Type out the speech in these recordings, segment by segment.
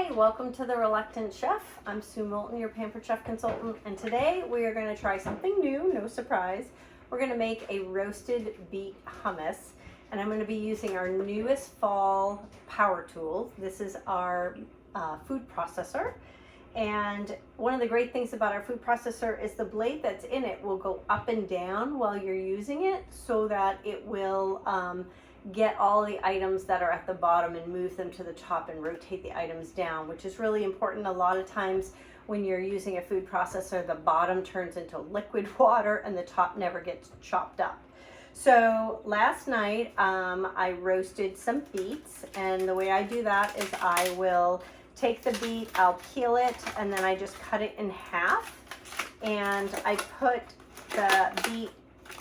Hi, welcome to The Reluctant Chef. I'm Sue Moulton, your Pampered Chef consultant, and today we are going to try something new, no surprise. We're going to make a roasted beet hummus, and I'm going to be using our newest fall power tool. This is our food processor, and one of the great things about our food processor is the blade that's in it will go up and down while you're using it so that it will get all the items that are at the bottom and move them to the top and rotate the items down, which is really important. A lot of times when you're using a food processor, the bottom turns into liquid water and the top never gets chopped up. So last night I roasted some beets, and the way I do that is I will take the beet, I'll peel it, and then I just cut it in half, and I put the beet,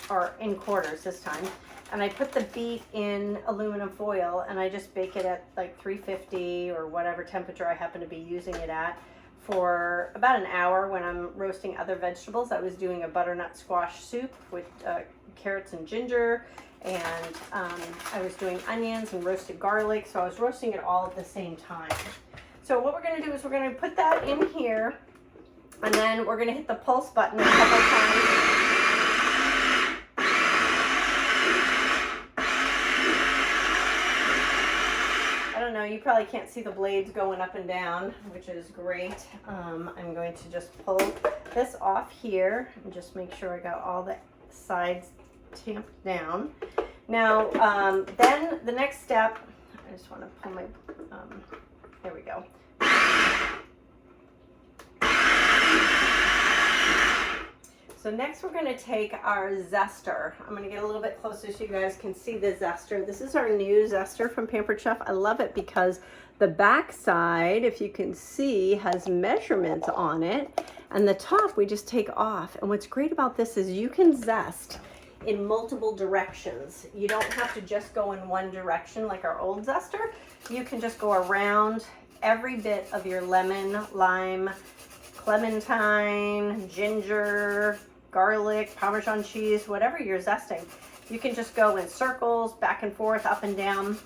or in quarters this time, and I put the beet in aluminum foil, and I just bake it at like 350 or whatever temperature I happen to be using it at for about an hour. When I'm roasting other vegetables, I was doing a butternut squash soup with carrots and ginger, and I was doing onions and roasted garlic, so I was roasting it all at the same time. So what we're going to do is we're going to put that in here, and then we're going to hit the pulse button a couple times. I don't know, you probably can't see the blades going up and down, which is great. I'm going to just pull this off here and just make sure I got all the sides tamped down. Now, then the next step, I just want to pull my, there we go. So next we're going to take our zester. I'm going to get a little bit closer so you guys can see the zester. This is our new zester from Pampered Chef. I love it because the back side, if you can see, has measurements on it, and the top we just take off. And what's great about this is you can zest in multiple directions. You don't have to just go in one direction like our old zester. You can just go around every bit of your lemon, lime, clementine, ginger, garlic, Parmesan cheese, whatever you're zesting. You can just go in circles, back and forth, up and down.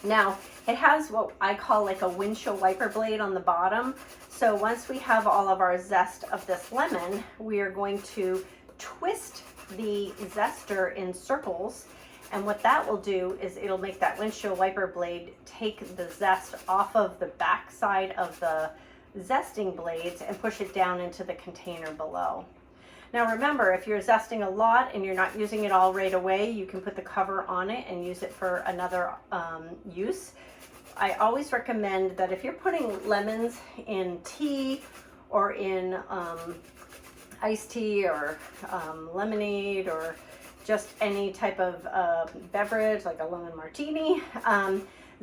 Now, it has what I call like a windshield wiper blade on the bottom. So once we have all of our zest of this lemon, we are going to twist the zester in circles. And what that will do is it'll make that windshield wiper blade take the zest off of the back side of the zesting blades and push it down into the container below. Now remember, if you're zesting a lot and you're not using it all right away, you can put the cover on it and use it for another use. I always recommend that if you're putting lemons in tea or in iced tea or lemonade or just any type of beverage like a lemon martini,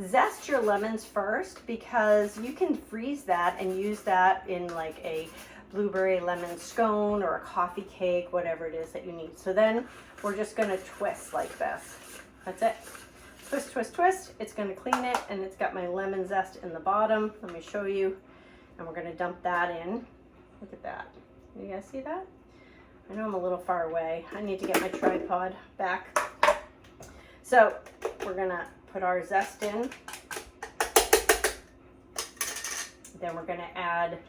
zest your lemons first, because you can freeze that and use that in like a blueberry lemon scone or a coffee cake, whatever it is that you need. So then we're just going to twist like this. That's it. Twist, twist, twist. It's going to clean it, and it's got my lemon zest in the bottom. Let me show you. And we're going to dump that in. Look at that. You guys see that? I know I'm a little far away. I need to get my tripod back. So we're going to put our zest in. Then we're going to add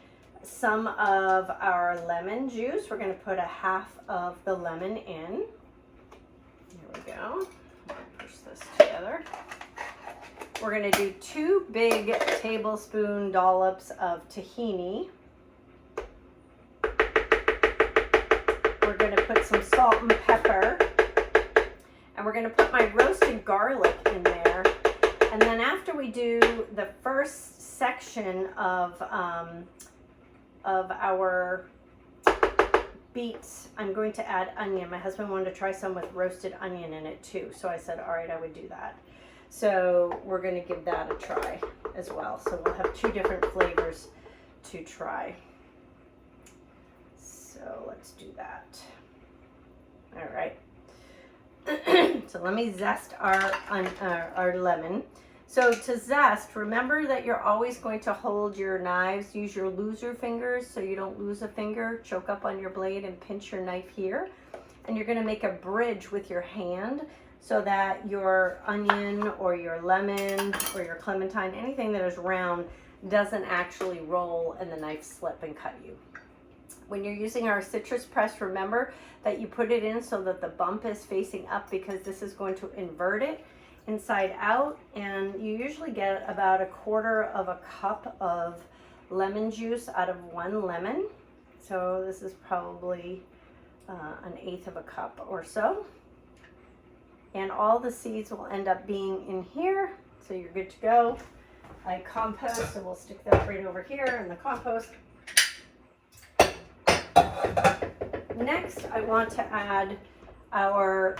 some of our lemon juice. We're going to put a half of the lemon in. There we go. Push this together. We're going to do 2 big tablespoon dollops of tahini. We're going to put some salt and pepper. And we're going to put my roasted garlic in there. And then after we do the first section of our beets, I'm going to add onion. My husband wanted to try some with roasted onion in it too, so I said, all right, I would do that. So we're going to give that a try as well. So we'll have 2 different flavors to try. So let's do that. All right. So let me zest our lemon. So to zest, remember that you're always going to hold your knives, use your loser fingers so you don't lose a finger, choke up on your blade and pinch your knife here. And you're going to make a bridge with your hand so that your onion or your lemon or your clementine, anything that is round, doesn't actually roll and the knife slip and cut you. When you're using our citrus press, remember that you put it in so that the bump is facing up, because this is going to invert it inside out. And you usually get about 1/4 of a cup of lemon juice out of 1 lemon. So this is probably 1/8 of a cup or so. And all the seeds will end up being in here. So you're good to go. I compost, so we'll stick that right over here in the compost. Next, I want to add our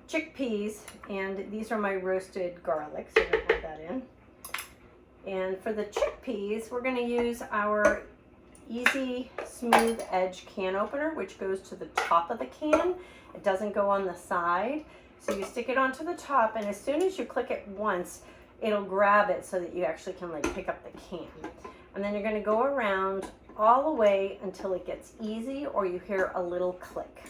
chickpeas, and these are my roasted garlic, so we'll put that in. And for the chickpeas, we're going to use our Easy Smooth Edge can opener, which goes to the top of the can. It doesn't go on the side. So you stick it onto the top, and as soon as you click it once, it'll grab it so that you actually can like pick up the can. And then you're going to go around all the way until it gets easy or you hear a little click.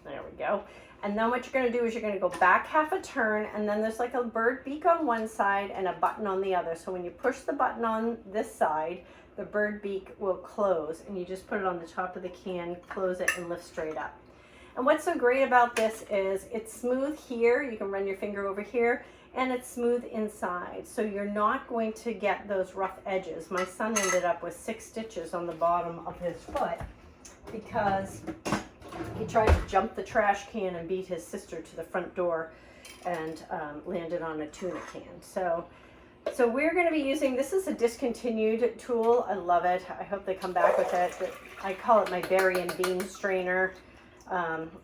There we go. And then what you're going to do is you're going to go back half a turn, and then there's like a bird beak on one side and a button on the other. So when you push the button on this side, the bird beak will close, and you just put it on the top of the can, close it, and lift straight up. And what's so great about this is it's smooth here. You can run your finger over here, and it's smooth inside. So you're not going to get those rough edges. My son ended up with 6 stitches on the bottom of his foot because he tried to jump the trash can and beat his sister to the front door and landed on a tuna can. So we're going to be using, this is a discontinued tool. I love it. I hope they come back with it. I call it my berry and bean strainer.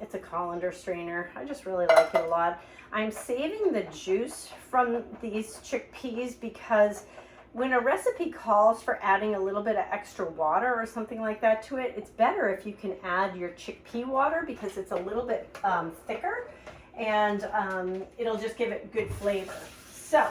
It's a colander strainer. I just really like it a lot. I'm saving the juice from these chickpeas because when a recipe calls for adding a little bit of extra water or something like that to it, it's better if you can add your chickpea water because it's a little bit thicker, and it'll just give it good flavor. So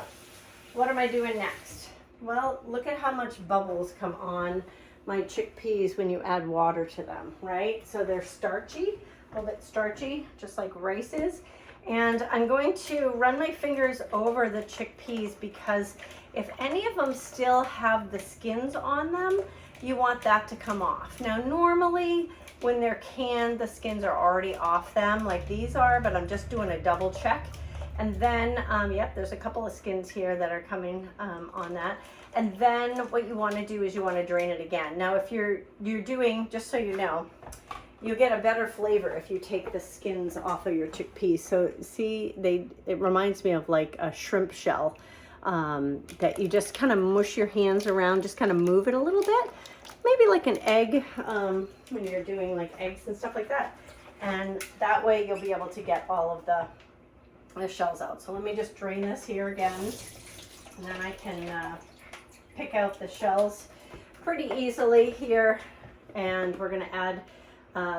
what am I doing next? Well, look at how much bubbles come on my chickpeas when you add water to them, right? So they're starchy, a little bit starchy, just like rice is. And I'm going to run my fingers over the chickpeas because if any of them still have the skins on them, you want that to come off. Now, normally when they're canned, the skins are already off them like these are, but I'm just doing a double check. And then, yep, there's a couple of skins here that are coming on that. And then what you want to do is you want to drain it again. Now, if you're doing, just so you know, you get a better flavor if you take the skins off of your chickpeas. So see, it reminds me of like a shrimp shell that you just kind of mush your hands around, just kind of move it a little bit, maybe like an egg when you're doing like eggs and stuff like that. And that way you'll be able to get all of the shells out. So let me just drain this here again, and then I can pick out the shells pretty easily here. And we're going to add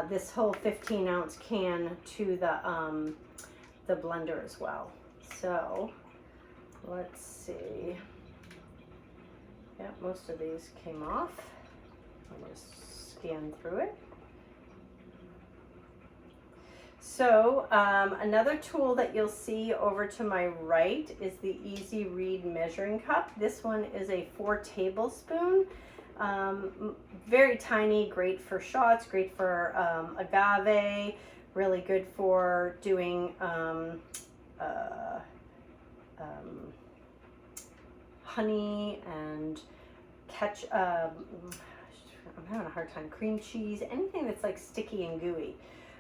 this whole 15-ounce can to the blender as well. So let's see. Yeah, most of these came off. I'll just scan through it. So another tool that you'll see over to my right is the Easy Read measuring cup. This one is a 4 tablespoon. Very tiny, great for shots, great for agave, really good for doing honey and I'm having a hard time, cream cheese, anything that's like sticky and gooey.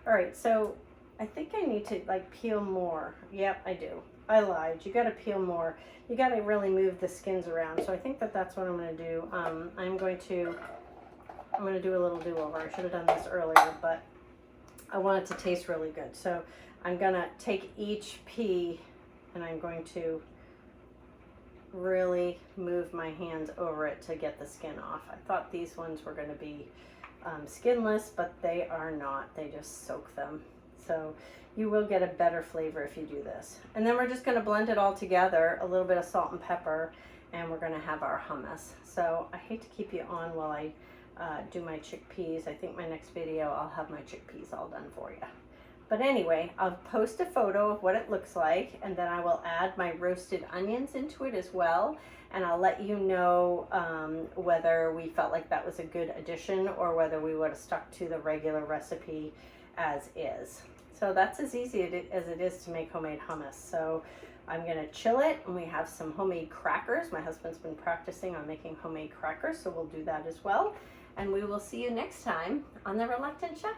All right, so I think I need to like peel more. Yep, I do. I lied. You got to peel more. You got to really move the skins around. So I think that's what I'm going to do. I'm going to do a little do-over. I should have done this earlier, but I want it to taste really good. So I'm going to take each pea and I'm going to really move my hands over it to get the skin off. I thought these ones were going to be skinless, but they are not. They just soak them. So you will get a better flavor if you do this. And then we're just going to blend it all together, a little bit of salt and pepper, and we're going to have our hummus. So I hate to keep you on while I do my chickpeas. I think my next video I'll have my chickpeas all done for you. But anyway, I'll post a photo of what it looks like, and then I will add my roasted onions into it as well. And I'll let you know whether we felt like that was a good addition or whether we would have stuck to the regular recipe as is. So that's as easy as it is to make homemade hummus. So I'm gonna chill it, and we have some homemade crackers. My husband's been practicing on making homemade crackers, so we'll do that as well. And we will see you next time on The Reluctant Chef.